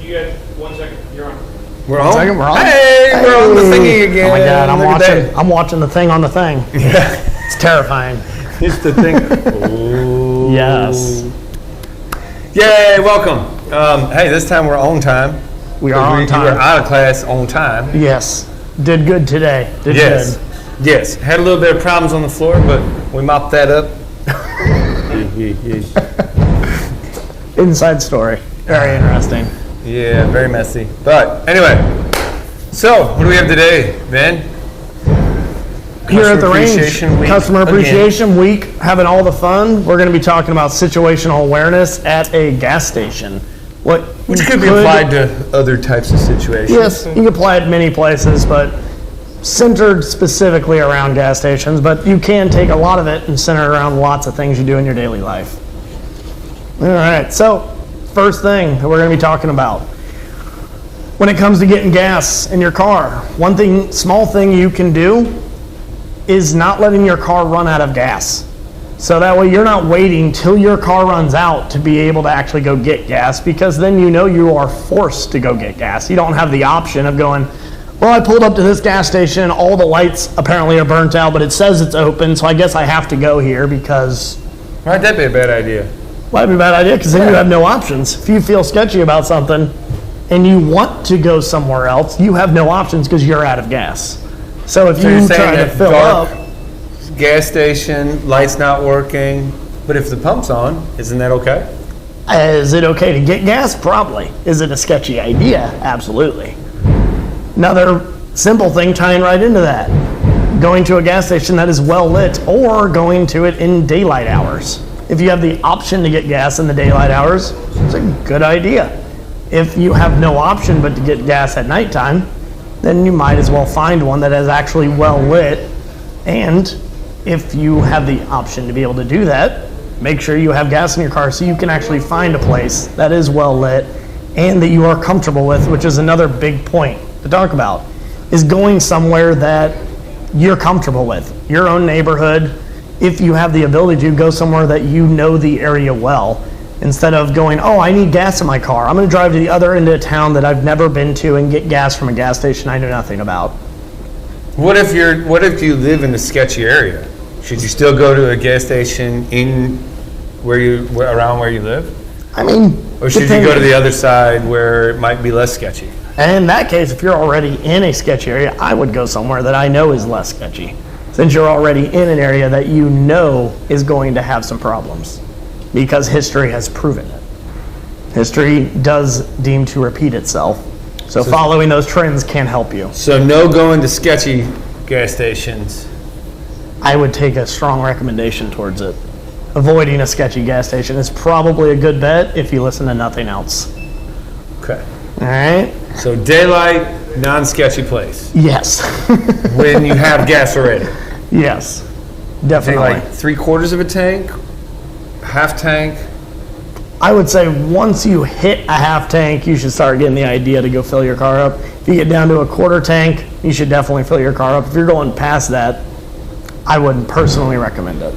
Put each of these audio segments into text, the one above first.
You got 1 second. You're on. We're on? We're on. Hey, we're on the thingy again. Oh my God, Look I'm watching the thing on the thing. Yeah. It's terrifying. It's the thing. Ooh. Yes. Yay, welcome. Hey, this time we're on time. We are on time. We were out of class on time. Yes. Did good today. Did Yes. good. Yes. Had a little bit of problems on the floor, but we mopped that up. Inside story. Very interesting. Yeah, very messy. But anyway, so what do we have today, Ben? Here at the range, Appreciation Week Customer again. Appreciation Week, having all the fun. We're going to be talking about situational awareness at a gas station. Which could be applied to other types of situations. Yes, you can apply it many places, but centered specifically around gas stations. But you can take a lot of it and center it around lots of things you do in your daily life. All right, so first thing that we're going to be talking about. When it comes to getting gas in your car, one thing, small thing you can do is not letting your car run out of gas. So that way you're not waiting till your car runs out to be able to actually go get gas, because then you know you are forced to go get gas. You don't have the option of going, well, I pulled up to this gas station, all the lights apparently are burnt out, but it says it's open, so I guess I have to go here because... Might that be a bad idea? Might be a bad idea, because then you have no options. If you feel sketchy about something and you want to go somewhere else, you have no options because you're out of gas. So if you try to fill up... Gas station, lights not working, but if the pump's on, isn't that okay? Is it okay to get gas? Probably. Is it a sketchy idea? Absolutely. Another simple thing tying right into that. Going to a gas station that is well lit, or going to it in daylight hours. If you have the option to get gas in the daylight hours, it's a good idea. If you have no option but to get gas at nighttime, then you might as well find one that is actually well lit. And if you have the option to be able to do that, make sure you have gas in your car so you can actually find a place that is well lit and that you are comfortable with, which is another big point to talk about, is going somewhere that you're comfortable with. Your own neighborhood, if you have the ability to, go somewhere that you know the area well, instead of going, oh, I need gas in my car. I'm going to drive to the other end of town that I've never been to and get gas from a gas station I know nothing about. What if you live in a sketchy area? Should you still go to a gas station around where you live? I mean, or should you go to the other side where it might be less sketchy? And in that case, if you're already in a sketchy area, I would go somewhere that I know is less sketchy, since you're already in an area that you know is going to have some problems, because history has proven it. History does deem to repeat itself, so following those trends can help you. So no going to sketchy gas stations. I would take a strong recommendation towards it. Avoiding a sketchy gas station is probably a good bet if you listen to nothing else. Okay. All right. So daylight, non-sketchy place. Yes. When you have gas already. Yes, definitely. Like 3/4 of a tank, half tank. I would say once you hit a half tank, you should start getting the idea to go fill your car up. If you get down to a 1/4 tank, you should definitely fill your car up. If you're going past that, I wouldn't personally recommend it.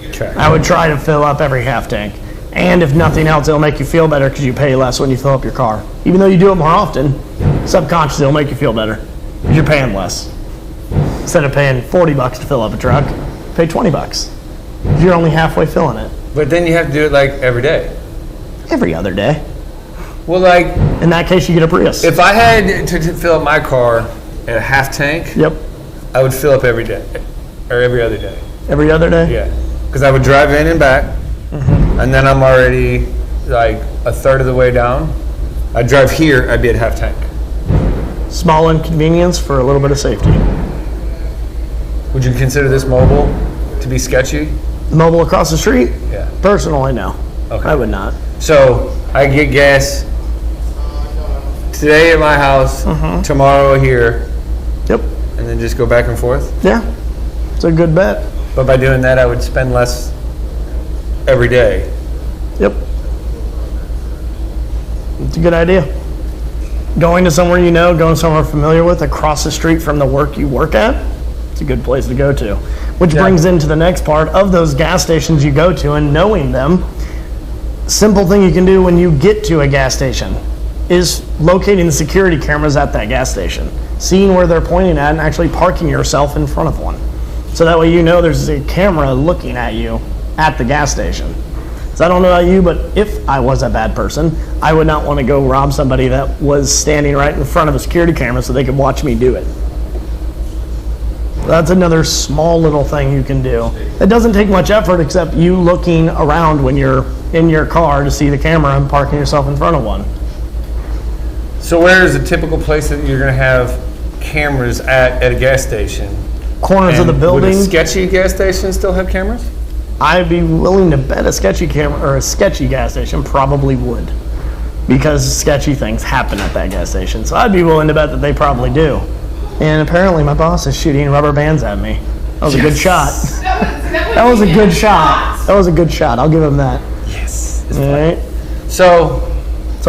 Okay. I would try to fill up every half tank. And if nothing else, it'll make you feel better because you pay less when you fill up your car. Even though you do it more often, subconsciously it'll make you feel better because you're paying less. Instead of paying $40 to fill up a truck, pay $20 because you're only halfway filling it. But then you have to do it like every day. Every other day. Well, like... In that case, you get a Prius. If I had to fill up my car at a half tank, Yep. I would fill up every day. Or every other day. Every other day? Yeah. Because I would drive in and back, and then I'm already like a third of the way down. I'd drive here, I'd be at half tank. Small inconvenience for a little bit of safety. Would you consider this mobile to be sketchy? Mobile across the street? Yeah. Personally, no. Okay. I would not. So I get gas today at my house, tomorrow here, Yep. and then just go back and forth? Yeah. It's a good bet. But by doing that, I would spend less every day. Yep. It's a good idea. Going to somewhere you know, going somewhere familiar with, across the street from the work you work at, it's a good place to go to. Which brings into the next part of those gas stations you go to and knowing them. Simple thing you can do when you get to a gas station. is locating the security cameras at that gas station, seeing where they're pointing at, and actually parking yourself in front of one. So that way you know there's a camera looking at you at the gas station. So I don't know about you, but if I was a bad person, I would not want to go rob somebody that was standing right in front of a security camera so they could watch me do it. That's another small little thing you can do. It doesn't take much effort except you looking around when you're in your car to see the camera and parking yourself in front of one. So where is a typical place that you're going to have cameras at a gas station? Corners of the building. Would a sketchy gas station still have cameras? I'd be willing to bet a sketchy camera or a sketchy gas station probably would, because sketchy things happen at that gas station. So I'd be willing to bet that they probably do. And apparently my boss is shooting rubber bands at me. That was a good shot. That was a good shot. That was a good shot. I'll give him that. Yes. All right. So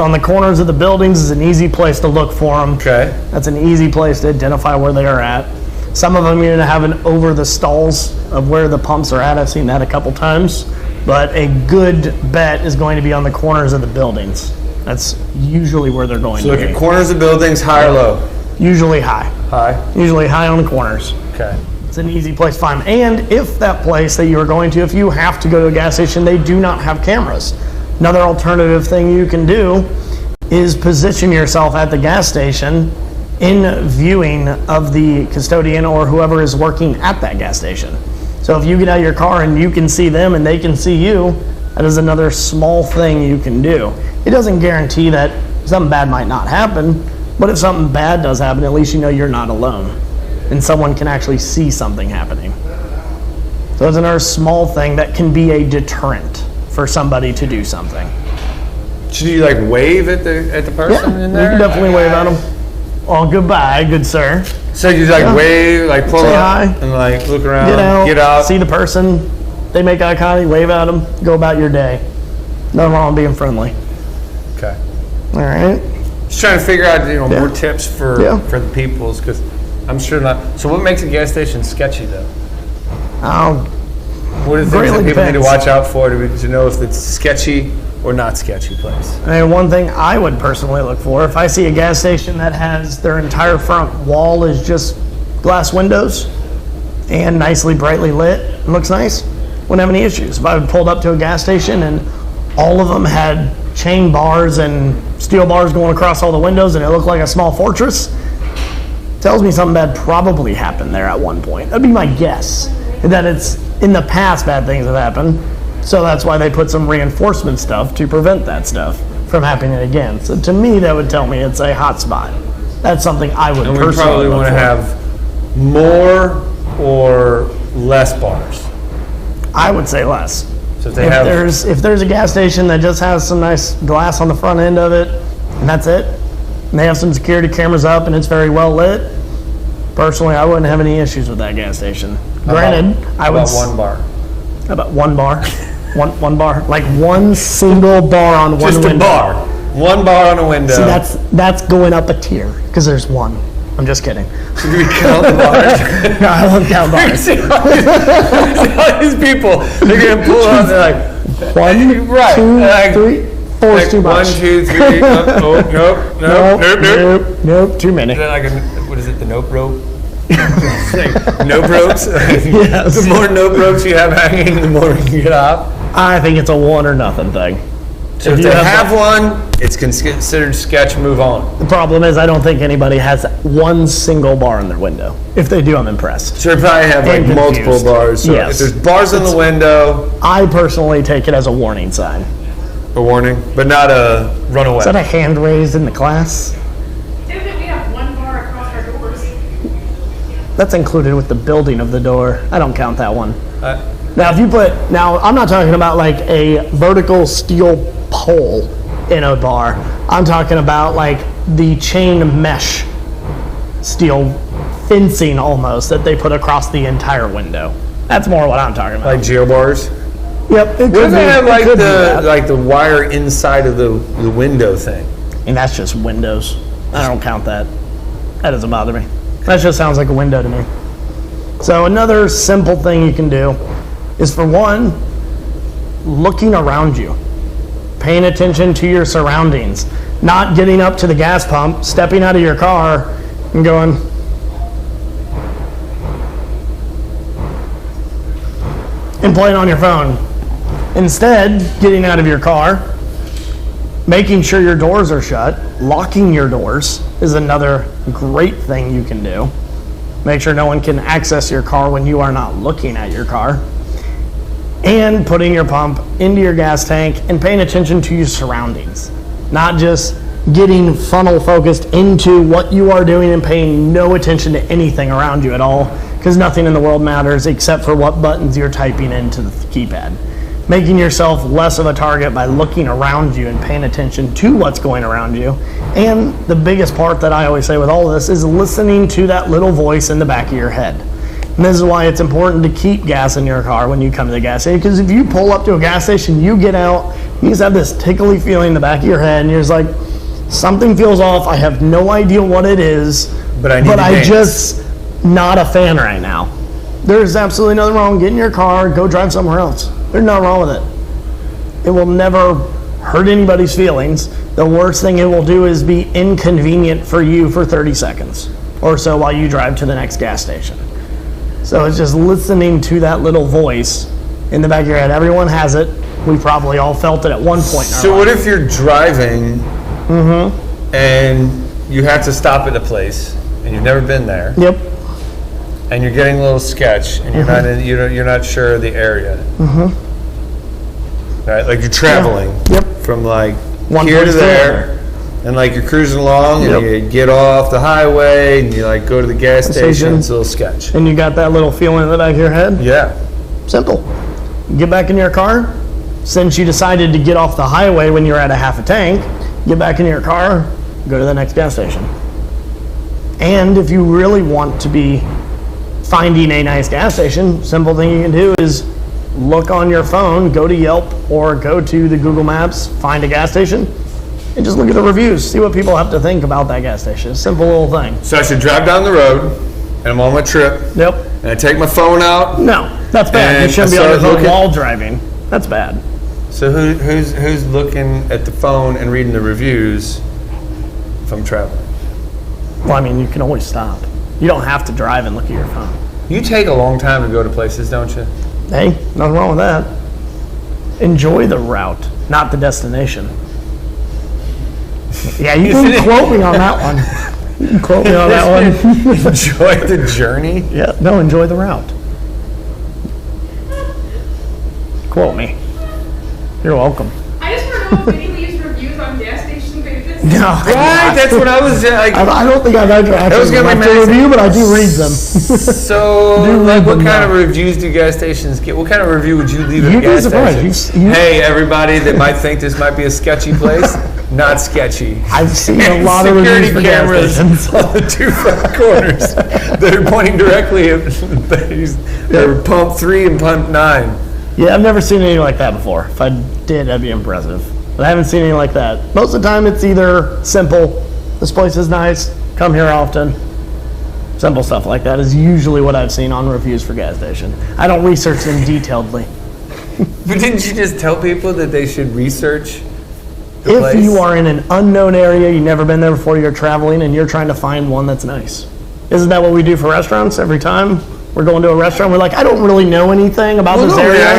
on the corners of the buildings is an easy place to look for them. Okay. That's an easy place to identify where they are at. Some of them you're going to have an over the stalls of where the pumps are at. I've seen that a couple times. But a good bet is going to be on the corners of the buildings. That's usually where they're going So to look be. at corners of buildings, high or low? Usually high. High. Usually high on the corners. Okay. It's an easy place to find. And if that place that you are going to, if you have to go to a gas station, they do not have cameras. Another alternative thing you can do is position yourself at the gas station in viewing of the custodian or whoever is working at that gas station. So if you get out of your car and you can see them and they can see you, that is another small thing you can do. It doesn't guarantee that something bad might not happen, but if something bad does happen, at least you know you're not alone and someone can actually see something happening. So it's another small thing that can be a deterrent for somebody to do something. Should you like wave at the person in there? You can definitely wave at them. Oh, goodbye, good sir. So you like wave, like pull Say up hi. and like look around, Get out, see see the person, they make eye contact, wave at them, go about your day. Nothing wrong with being friendly. Okay. All right. Just trying to figure out, more tips for the peoples, because I'm sure not. So what makes a gas station sketchy though? What are the things Greatly that people need to depends. watch out for to know if it's sketchy or not sketchy place? I mean, one thing I would personally look for, if I see a gas station that has their entire front wall is just glass windows and nicely brightly lit, it looks nice, wouldn't have any issues. If I pulled up to a gas station and all of them had chain bars and steel bars going across all the windows and it looked like a small fortress, tells me something bad probably happened there at one point. That'd be my guess. That it's in the past bad things have happened, so that's why they put some reinforcement stuff to prevent that stuff from happening again. So to me, that would tell me it's a hot spot. That's something I would And we personally probably look want to for. have more or less bars. I would say less. So if they If have, there's a gas station that just has some nice glass on the front end of it, and that's it, and they have some security cameras up and it's very well lit, personally, I wouldn't have any issues with that gas station. Granted, I would. about one bar. About one bar? one bar? Like one single bar on one Just window. a bar. One bar on a window. See, that's going up a tier, because there's one. I'm just kidding. Should we count the bars? No, I won't count bars. see all these people, they're going to pull out, they're like, One, right, two, like, three, four is like too much. 1, 2, 3, nope. Nope, too many. Is that like what is it, the nope rope? Like, nope ropes? Yes. The more nope ropes you have hanging, the more you can get off. I think it's a one or nothing thing. So if you they have have one, it's considered sketch, move on. The problem is I don't think anybody has one single bar in their window. If they do, I'm impressed. So they probably have like And multiple confused. bars. So Yes. if there's bars in the window, I personally take it as a warning sign. a warning, but not a runaway. Is that a hand raised in the class? Typically, we have one bar across our doors. That's included with the building of the door. I don't count that one. Uh, Now, I'm not talking about like a vertical steel pole in a bar. I'm talking about like the chain mesh steel fencing almost that they put across the entire window. That's more what I'm talking about. like jail bars. Yep. It What if they have it like could be that. the wire inside of the window thing? And that's just windows. I don't count that. That doesn't bother me. That just sounds like a window to me. So another simple thing you can do is, for one, looking around you, paying attention to your surroundings. Not getting up to the gas pump, stepping out of your car, and going, and playing on your phone. Instead, getting out of your car, making sure your doors are shut, locking your doors is another great thing you can do. Make sure no one can access your car when you are not looking at your car. And putting your pump into your gas tank and paying attention to your surroundings. Not just getting funnel focused into what you are doing and paying no attention to anything around you at all, because nothing in the world matters except for what buttons you're typing into the keypad. Making yourself less of a target by looking around you and paying attention to what's going around you. And the biggest part that I always say with all of this is listening to that little voice in the back of your head. And this is why it's important to keep gas in your car when you come to the gas station, because if you pull up to a gas station, you get out, you just have this tickly feeling in the back of your head, and you're just like, something feels off, I have no idea what it is, but I just not a fan right now. There's absolutely nothing wrong. Get in your car, go drive somewhere else. There's nothing wrong with it. It will never hurt anybody's feelings. The worst thing it will do is be inconvenient for you for 30 seconds or so while you drive to the next gas station. So it's just listening to that little voice in the back of your head. Everyone has it. We probably all felt it at one point in our So life. what if you're driving and you have to stop at a place and you've never been there? Yep. And you're getting a little sketch, and you're not sure of the area. Right, like you're traveling from like One here place to to there, and like you're cruising along, and you get off the highway, and you like go to the gas station. It's a little sketch. And you got that little feeling in the back of your head? Yeah. Simple. Get back in your car. Since you decided to get off the highway when you're at a half a tank, get back in your car, go to the next gas station. And if you really want to be finding a nice gas station, simple thing you can do is look on your phone, go to Yelp or go to the Google Maps, find a gas station, and just look at the reviews. See what people have to think about that gas station. It's a simple little thing. So I should drive down the road, and I'm on my trip, Yep. and I take my phone out. No, that's bad. You And shouldn't be I on your start phone looking- while driving. That's bad. So who's looking at the phone and reading the reviews if I'm traveling? Well, I mean, you can always stop. You don't have to drive and look at your phone. You take a long time to go to places, don't you? Hey, nothing wrong with that. Enjoy the route, not the destination. Yeah, you can quote me on that one. You can quote me on that one. Enjoy the journey. Yeah, no, enjoy the route. Quote me. You're welcome. I just want to know if Vinnie leaves reviews on gas station pages. No, Right, that's what I was like. I don't think I've ever was actually gonna be left a nice. review, but I do read them. So, like, what kind of reviews do gas stations get? What kind of review would you leave at a You'd be gas surprised. station? Hey, everybody that might think this might be a sketchy place, not sketchy. I've seen a lot of reviews for gas cameras stations. on the two front corners that are pointing directly at they're pump 3 and pump 9. Yeah, I've never seen anything like that before. If I did, that'd be impressive. But I haven't seen anything like that. Most of the time, it's either simple, this place is nice, come here often. Simple stuff like that is usually what I've seen on reviews for gas station. I don't research them detailedly. But didn't you just tell people that they should research the If place? you are in an unknown area, you've never been there before, you're traveling, and you're trying to find one that's nice. Isn't that what we do for restaurants every time? We're going to a restaurant, we're like, I don't really know anything about this area. I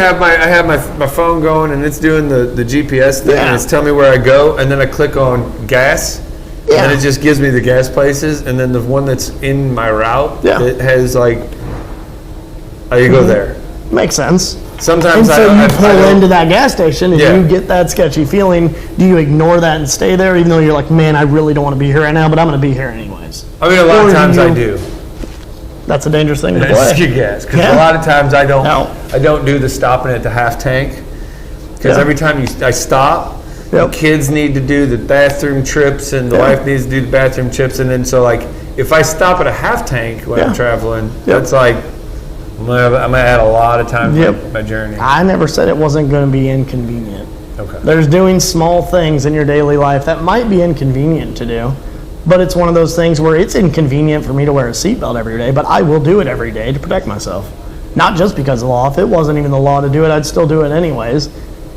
have my phone going, and it's doing the GPS thing, Yeah. and it's telling me where I go, and then I click on gas, Yeah. and it just gives me the gas places, and then the one that's in my route, Yeah. it has like, oh, you go there. Makes sense. Sometimes And so I you pull don't- into that gas station and Yeah. you get that sketchy feeling. Do you ignore that and stay there, even though you're like, man, I really don't want to be here right now, but I'm going to be here anyways? I mean, a lot Or of times I you- do. That's a dangerous thing to I just play. get gas because Yeah. a lot of times I don't. No. I don't do the stopping at the half tank because Yeah. every time I stop, Yep. the kids need to do the bathroom trips and the Yeah. wife needs to do the bathroom trips, and then so like if I stop at a half tank when I'm Yeah. traveling, Yep. that's like I'm gonna add a lot of time Yep. to my journey. I never said it wasn't going to be inconvenient. Okay. There's doing small things in your daily life that might be inconvenient to do, but it's one of those things where it's inconvenient for me to wear a seatbelt every day, but I will do it every day to protect myself. Not just because of the law. If it wasn't even the law to do it, I'd still do it anyways,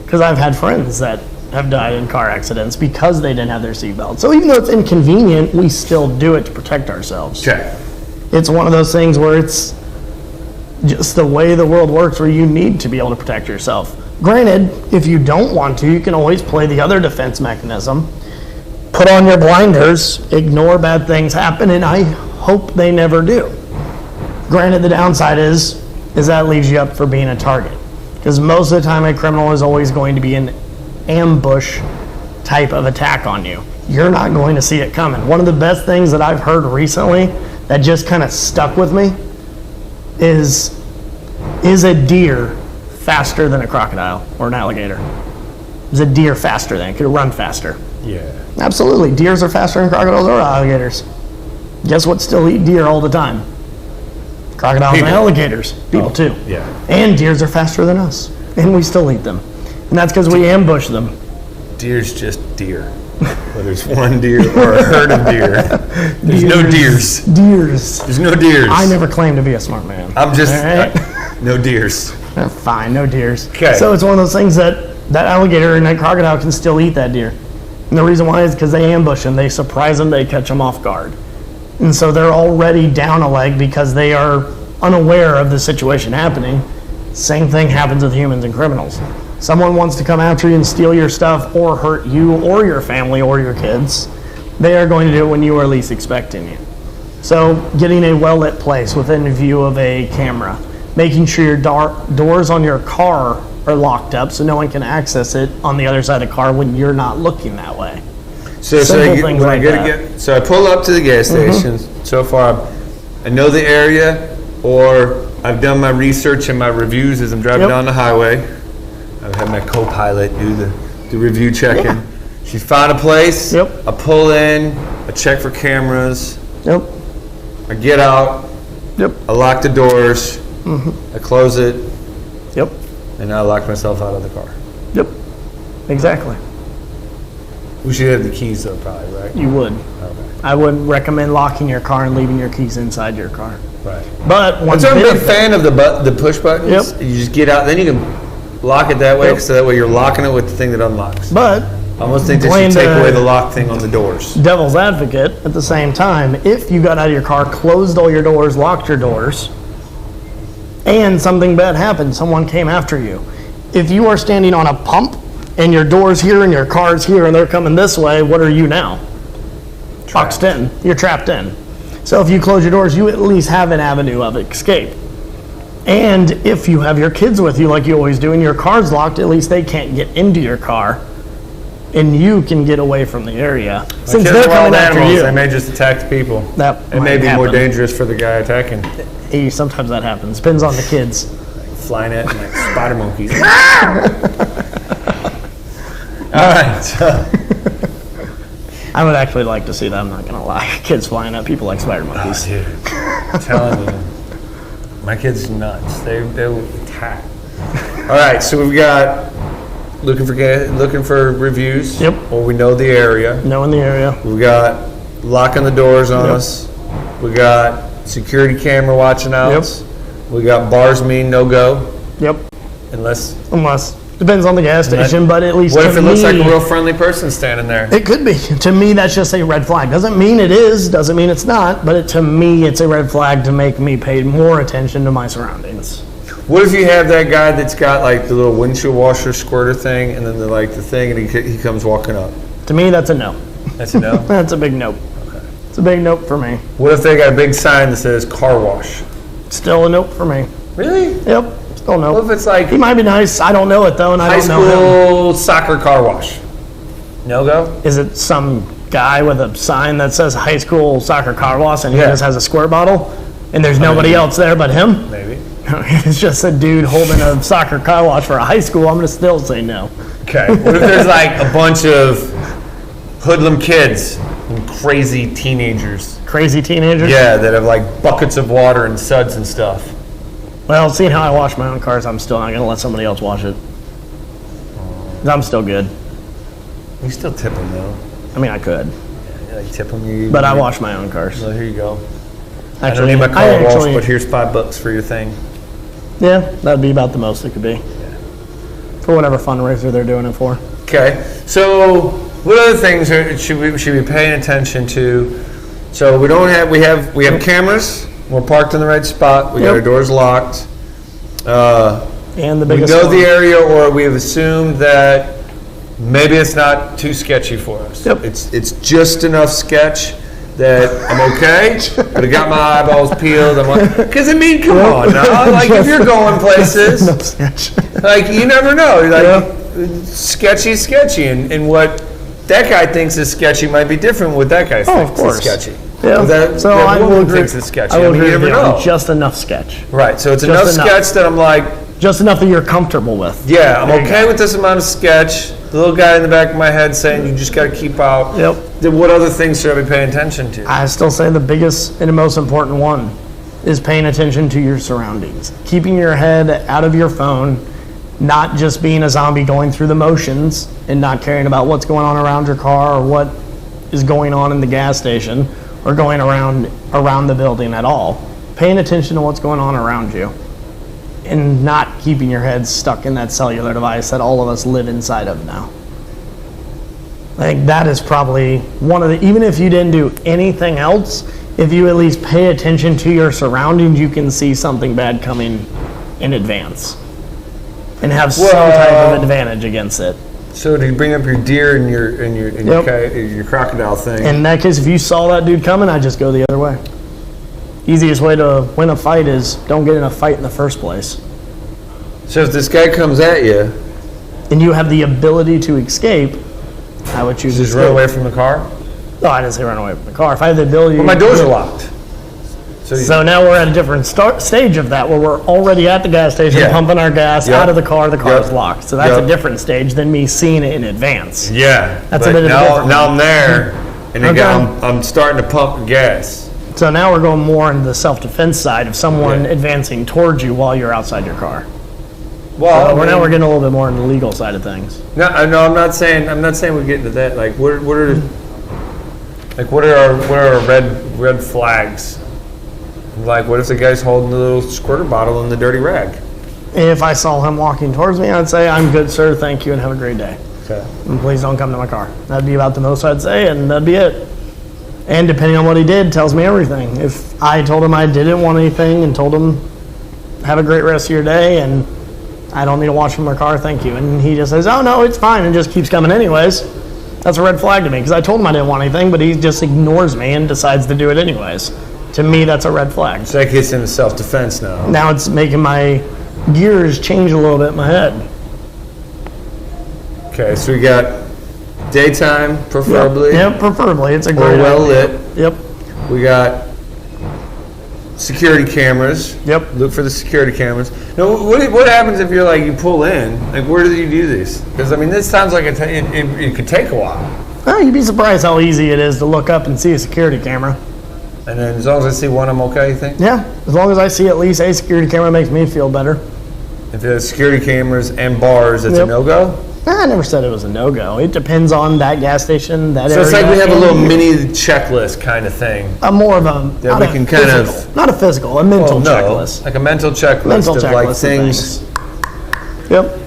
because I've had friends that have died in car accidents because they didn't have their seatbelt. So even though it's inconvenient, we still do it to protect ourselves. Okay. It's one of those things where it's just the way the world works, where you need to be able to protect yourself. Granted, if you don't want to, you can always play the other defense mechanism. Put on your blinders, ignore bad things happen, and I hope they never do. Granted, the downside is that leaves you up for being a target. Because most of the time, a criminal is always going to be an ambush type of attack on you. You're not going to see it coming. One of the best things that I've heard recently that just kind of stuck with me is a deer faster than a crocodile or an alligator? Is a deer faster than? Could it run faster? Yeah. Absolutely. Deers are faster than crocodiles or alligators. Guess what still eat deer all the time? Crocodiles and alligators. People too. Yeah. And deers are faster than us. And we still eat them. And that's because we ambush them. Deer's just deer. Whether there's one deer or a herd of deer. There's no deers. Deers. There's no deers. I never claimed to be a smart man. I'm just, All right? no deers. Fine, no deers. Okay. So it's one of those things that alligator and that crocodile can still eat that deer. And the reason why is because they ambush them, they surprise them, they catch them off guard. And so they're already down a leg because they are unaware of the situation happening. Same thing happens with humans and criminals. Someone wants to come after you and steal your stuff or hurt you or your family or your kids. They are going to do it when you are least expecting it. So getting a well-lit place within view of a camera, making sure your doors on your car are locked up so no one can access it on the other side of the car when you're not looking that way. So I pull up to the gas station. So far, I know the area, or I've done my research and my reviews as I'm driving down the highway. I've had my co-pilot do the review check-in. Yeah. She found a place. Yep. I pull in. I check for cameras. Yep. I get out. Yep. I lock the doors. I close it, Yep. and I lock myself out of the car. Yep. Exactly. We should have the keys though, probably, right? You would. Okay. I wouldn't recommend locking your car and leaving your keys inside your car. Right. But one I'm a big big fan of the push buttons. Yep. You just get out, then you can lock it that way, so that way you're locking it with the thing that unlocks. But I almost think they playing should take the away the lock thing on the doors. devil's advocate at the same time, if you got out of your car, closed all your doors, locked your doors, and something bad happened, someone came after you. If you are standing on a pump and your door's here and your car's here and they're coming this way, what are you now? Boxed in. You're trapped in. So if you close your doors, you at least have an avenue of escape. And if you have your kids with you like you always do and your car's locked, at least they can't get into your car and you can get away from the area. Since they're coming after you. They may just attack the people. That It may be more happen. dangerous for the guy attacking. Sometimes that happens. Depends on the kids. Flying at like spider monkeys. All right. I would actually like to see that, I'm not going to lie. Kids flying at people like spider monkeys. Dude, I'm telling you, my kids are nuts. They will attack. All right, so we've got looking for reviews. Yep. Well, we know the area. Knowing the area. We got locking the doors on us. We got security camera watching out. Yep. We got bars mean no go Yep. unless. Depends on the gas station, but at least What to if it looks like a me, real friendly person standing there? it could be. To me, that's just a red flag. Doesn't mean it is, doesn't mean it's not, but to me, it's a red flag to make me pay more attention to my surroundings. What if you have that guy that's got like the little windshield washer squirter thing, and then the thing, and he comes walking up? To me, that's a no. That's a no. That's a big nope. Okay. It's a big nope for me. What if they got a big sign that says car wash? Still a nope for me. Really? Yep. Still no. What if it's like He might be nice. I don't know it though, and I high don't know him. school soccer car wash? No go? Is it some guy with a sign that says high school soccer car wash and he just has a squirt bottle and there's nobody else there but him? Maybe. It's just a dude holding a soccer car wash for a high school. I'm going to still say no. Okay. What if there's like a bunch of hoodlum kids and crazy teenagers? Crazy teenagers? Yeah, that have like buckets of water and suds and stuff. Well, seeing how I wash my own cars, I'm still not going to let somebody else wash it. I'm still good. You still tip them though. I mean, I could, Yeah, like tip them. but I wash my own cars. Well, here you go. Actually, I don't need my car washed, but here's $5 for your thing. Yeah, that'd be about the most it could be. For whatever fundraiser they're doing it for. Okay. So what other things should we be paying attention to? So we have cameras. We're parked in the right spot. We got our doors locked. And the we biggest know one. the area, or we have assumed that maybe it's not too sketchy for us. Yep. It's just enough sketch that I'm okay, but I got my eyeballs peeled. I'm like, because I mean, come on now. Like if you're going places, No sketch. like you never know. Like sketchy, and what that guy thinks is sketchy might be different. What that guy thinks course. is sketchy. Yeah. That I will woman agree. thinks is sketchy. I will mean, agree you with never you on know. just enough sketch. Right. So it's Just enough enough. sketch that I'm like, Just enough that you're comfortable with. yeah, I'm There you okay go. with this amount of sketch. The little guy in the back of my head saying you just got to keep out. Yep. Then what other things should I be paying attention to? I still say the biggest and the most important one is paying attention to your surroundings. Keeping your head out of your phone, not just being a zombie going through the motions and not caring about what's going on around your car or what is going on in the gas station or going around the building at all. Paying attention to what's going on around you and not keeping your head stuck in that cellular device that all of us live inside of now. I think that is probably one of the, even if you didn't do anything else, if you at least pay attention to your surroundings, you can see something bad coming in advance and have some type of advantage against it. So to bring up your deer and your crocodile thing. In that case, if you saw that dude coming, I'd just go the other way. Easiest way to win a fight is don't get in a fight in the first place. So if this guy comes at you, And you have the ability to escape, I would choose just to run away from the car. No, I didn't say run away from the car. If I have the ability, Well, my doors are locked. So now we're at a different stage of that, where we're already at the gas station, Yeah. pumping our gas Yep. out of the car is Yep. locked. So that's Yep. a different stage than me seeing it in advance. Yeah, That's but a bit of a now, different now one. I'm there, and Okay. again, I'm starting to pump gas. So now we're going more into the self-defense side of someone Yeah. advancing towards you while you're outside your car. Well, So now we're getting a little bit more into the legal side of things. No, I'm not saying we get into that. Like, what are our red flags? Like, what if the guy's holding a little squirter bottle in the dirty rag? If I saw him walking towards me, I'd say, "I'm good, sir. Thank you, and have a great day. Okay. And please don't come to my car." That'd be about the most I'd say, and that'd be it. And depending on what he did, tells me everything. If I told him I didn't want anything and told him, "Have a great rest of your day," and I don't need to watch from my car, thank you. And he just says, "Oh no, it's fine," and just keeps coming anyways. That's a red flag to me, because I told him I didn't want anything, but he just ignores me and decides to do it anyways. To me, that's a red flag. So that gets into self-defense now. Now it's making my gears change a little bit in my head. Okay, so we got daytime, preferably, Yep, preferably. It's a or great well idea. lit. Yep, We got security cameras. yep. Look for the security cameras. Now, what happens if you're like, you pull in? Like, where do you do these? Because I mean, this sounds like it could take a while. Oh, you'd be surprised how easy it is to look up and see a security camera. And then as long as I see one, I'm okay, you think? Yeah, as long as I see at least a security camera, makes me feel better. If there's security cameras and bars, it's a Yep. no-go? I never said it was a no-go. It depends on that gas station, that So area. it's like we have a little and mini checklist kind of thing. more of a That not we a can kind of- physical- not a physical, a mental checklist. Like a mental checklist Mental of checklist like of things. Yep.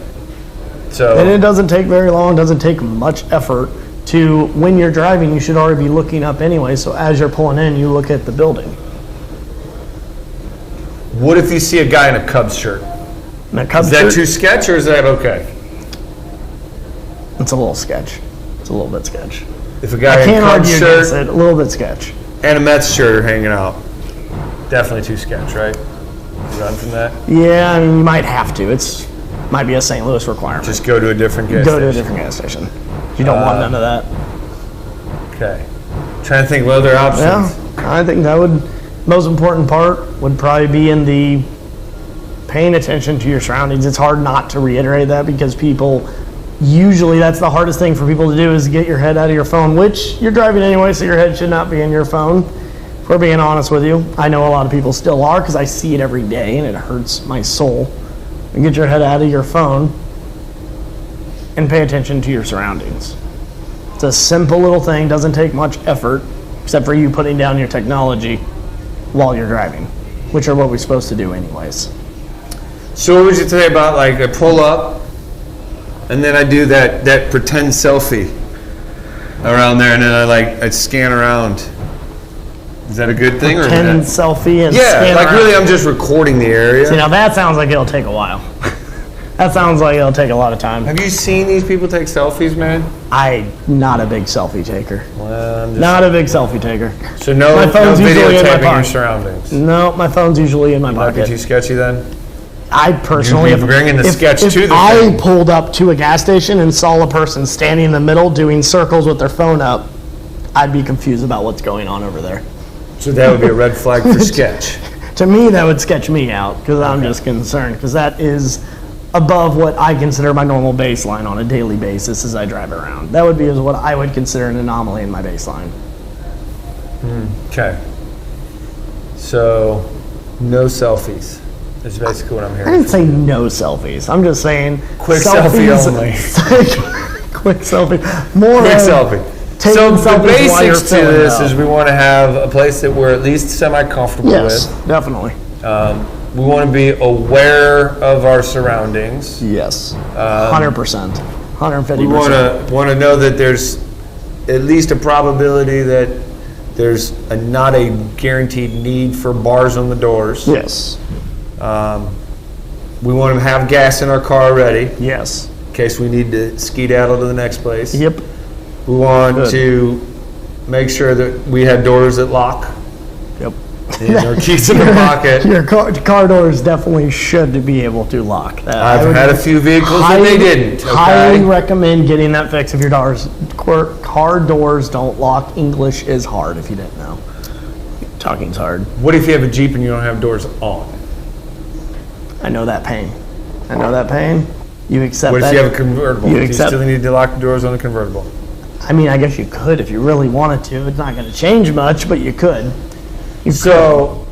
So And it doesn't take very long, doesn't take much effort to, when you're driving, you should already be looking up anyway, so as you're pulling in, you look at the building. what if you see a guy in a Cubs shirt? And that Cubs Is that shirt, too sketch or is that okay? it's a little sketch. It's a little bit sketch. If a guy I in a can't Cubs argue against shirt it, a little bit sketch. and a Mets shirt are hanging out, definitely too sketch, right? Run from that. Yeah, I mean, you might have to. It's might be a St. Louis requirement. Just go to a different gas Go to a station. different gas station. You don't want none of that. Okay. Trying to think what other Yeah, options. I think that would, most important part would probably be in the paying attention to your surroundings. It's hard not to reiterate that because people, usually that's the hardest thing for people to do is get your head out of your phone, which you're driving anyway, so your head should not be in your phone. If we're being honest with you, I know a lot of people still are because I see it every day and it hurts my soul. And get your head out of your phone and pay attention to your surroundings. It's a simple little thing, doesn't take much effort, except for you putting down your technology while you're driving, which are what we're supposed to do anyways. So what would you say about like a pull up and then I do that pretend selfie around there, and then I scan around. Is that a good thing? Pretend selfie and yeah, scan like around. really I'm just recording the area. See, now that sounds like it'll take a while. That sounds like it'll take a lot of time. Have you seen these people take selfies, man? I'm not a big selfie taker. Well, Not a big selfie taker. So no My phone's usually in my videotaping your pocket. surroundings. No, my phone's usually in my Might be pocket. too sketchy then? I personally, You'd be bringing the sketch to the I thing. pulled up to a gas station and saw a person standing in the middle doing circles with their phone up, I'd be confused about what's going on over there. So that would be a red flag for sketch. To me, that would sketch me out because I'm just concerned because that is above what I consider my normal baseline on a daily basis as I drive around. That would be what I would consider an anomaly in my baseline. Okay. So, no selfies is basically what I'm I hearing. didn't say no selfies. I'm just saying Quick selfie only. Quick selfie. More Quick of selfie. taking So the selfies while you're basics to filling this up. is we want to have a place that we're at least semi-comfortable Yes, with. definitely. We want to be aware of our surroundings. Yes, 100%, 150%. We want to know that there's at least a probability that there's not a guaranteed need for bars on the doors. Yes, We want to have gas in our car already yes. in case we need to skedaddle to the next place. Yep. We want Good. to make sure that we have doors that lock Yep. and our keys in the pocket. Your car doors definitely should be able to lock. I I've would had a few vehicles that they didn't. Highly Okay. recommend getting that fixed if your car doors don't lock. English is hard if you didn't know. Talking's hard. What if you have a Jeep and you don't have doors on? I know that pain. You accept What if that? you have a convertible? You Do you accept- still need to lock the doors on the convertible? I mean, I guess you could if you really wanted to. It's not going to change much, but you could. So,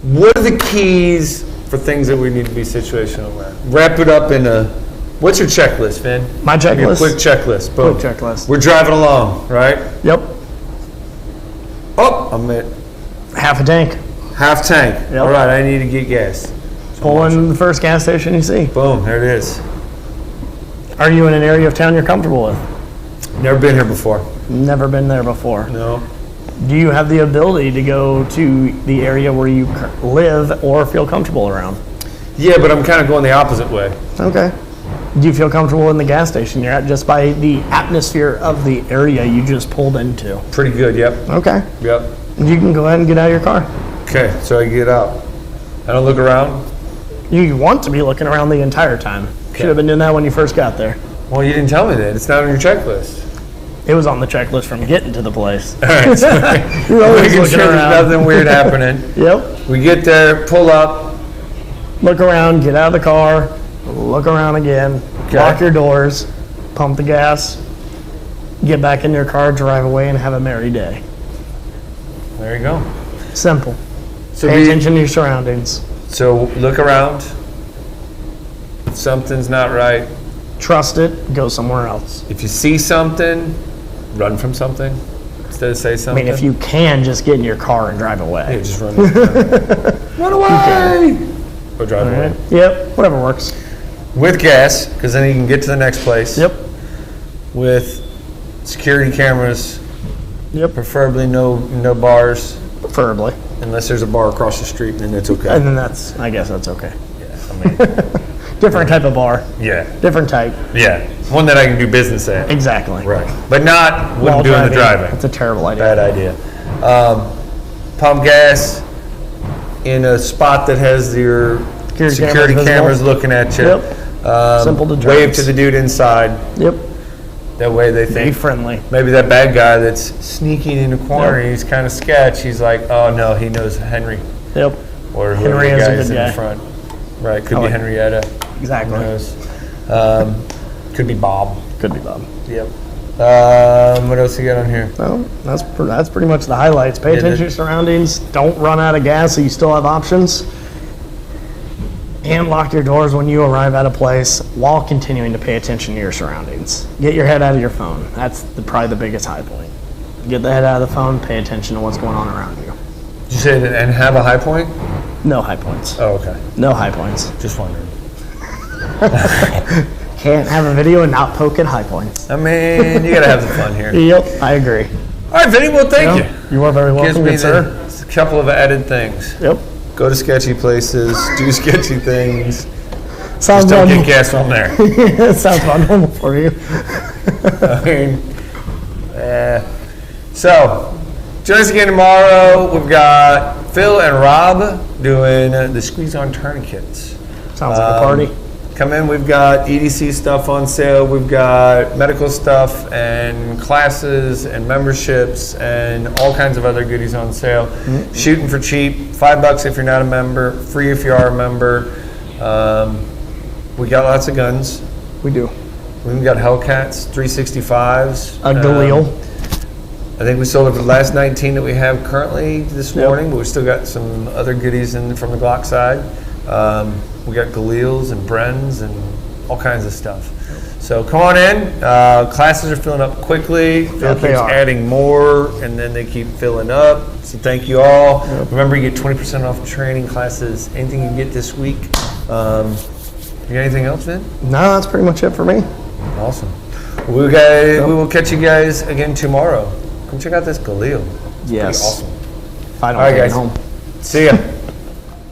what are the keys for things that we need to be situational aware? Wrap it up in a. What's your checklist, Vin? My Give me a checklist? quick checklist. Boom. Quick checklist. We're driving along, right? Yep. Oh, I'm at Half a tank. half tank. Yep. All right, I need to get gas. Pull in the first gas station you see. Boom, there it is. Are you in an area of town you're comfortable with? Never been here before. Never been there before. No. Do you have the ability to go to the area where you live or feel comfortable around? Yeah, but I'm kind of going the opposite way. Okay. Do you feel comfortable in the gas station you're at just by the atmosphere of the area you just pulled into? Pretty good, yep. Okay. Yep. You can go ahead and get out of your car. Okay, so I get out. I don't look around. You want to be looking around the entire time. Should have been doing that when you first got there. Well, you didn't tell me that. It's not on your checklist. It was on the checklist from getting to the place. All right, so You're always making looking sure there's around. nothing weird happening. Yep. We get there, pull up. Look around, get out of the car, look around again, Okay. lock your doors, pump the gas, get back in your car, drive away, and have a merry day. There you go. Simple. So Pay attention to your surroundings. So look around. If something's not right, Trust it, go somewhere else. if you see something, run from something instead of say I something. mean, if you can, just get in your car and drive Yeah, away. just run. Run away! Or drive All away. right? Yep, whatever works. With gas, because then you can get to the next place. Yep, With security cameras, yep, preferably no bars, preferably. unless there's a bar across the street, and then it's okay. And then I guess that's okay. Yeah, I mean, Different type of bar, yeah, different type. yeah. One that I can do business at. Exactly. Right. But not when While I'm doing the driving. That's a terrible idea. Bad idea. Pump gas in a spot that has your security cameras cameras visible. looking at you. Yep. Simple Wave deterrence. to the dude inside. Yep. That way they Be think friendly. maybe that bad guy that's sneaking in the corner, Yep. he's kind of sketch. He's like, oh no, he knows Henry Yep. or whoever Henry the is a guy good is in guy. the front. Right, could I be like- Henrietta. Who Exactly. knows? Could be Bob. Could be Bob. Yep. What else you got on here? Well, that's pretty much the highlights. Pay Yeah, attention to your surroundings. Don't run out of gas so you still have options. And lock your doors when you arrive at a place while continuing to pay attention to your surroundings. Get your head out of your phone. That's probably the biggest high point. Get the head out of the phone, pay attention to what's going on around you. Did you say that and have a high point? No high points. Oh, okay. No high points. Just wondering. can't have a video and not poke at high points. I mean, you gotta have some fun here. Yep, I agree. All right, Vinny, well, thank you. You are very welcome, good sir. A couple of added things. Yep. Go to sketchy places, do sketchy things. Sounds Just don't normal. get gas from there. Sounds about normal for you. I mean, so, join us again tomorrow. We've got Phil and Rob doing the squeeze-on tourniquets. Sounds like a party. Come in, we've got EDC stuff on sale, we've got medical stuff and classes and memberships and all kinds of other goodies on sale. Shooting for cheap, $5 if you're not a member, free if you are a member. We got lots of guns. We do. We've got Hellcats, 365s. A Galil. I think we sold the last 19 that we have currently this morning, but we still got some other goodies in from the Glock side. We got Galils and Brens and all kinds of stuff. So come on in. Classes are filling up quickly. Phil keeps adding more, and then they keep filling up. So thank you all. Remember, you get 20% off training classes. Anything you get this week. You got anything else, Vin? No, that's pretty much it for me. Awesome. We will catch you guys again tomorrow. Come check out this Galil. Yes. Pretty awesome. If I don't All right, get guys. home. See ya.